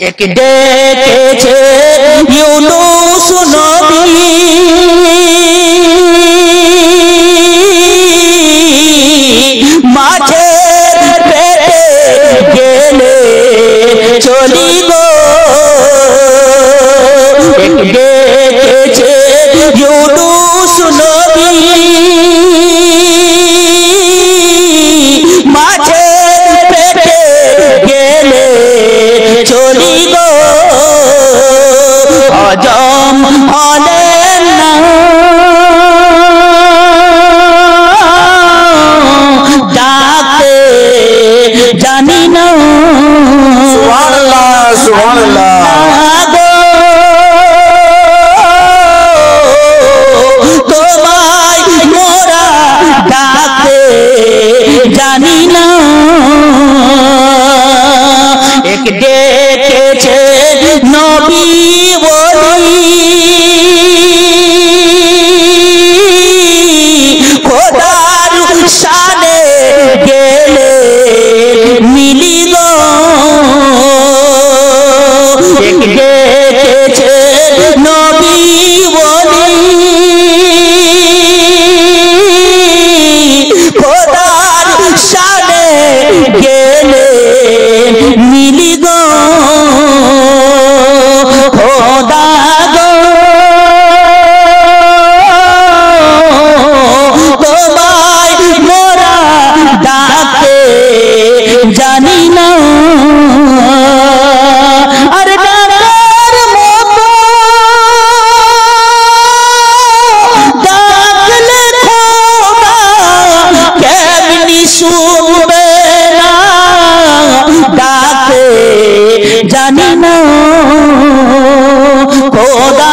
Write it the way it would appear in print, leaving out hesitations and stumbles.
एक डेकेছে ইউনূস নবী মাছের পেটে গেলে চলি গো এক ডেকেছে ইউনূস নবী মাছের পেটে গেলে চলি গো হজম হলেন না ডাকতে জানি না সুবহানাল্লাহ সুবহানাল্লাহ তোমায় মোরা ডাকতে জানি না এক ডেকেছে নবী বলি খোদার শানে গেলে মিলি গো এক ডেকেছে নবী বলি খোদার শানে গেলে মিলি গো খোদা গো তোমায় মোরা ডাকতে জানি না আর ডাকার মতো ডাকলে খোদা কেমনি শুনবে না ডাকতে জানি না খোদা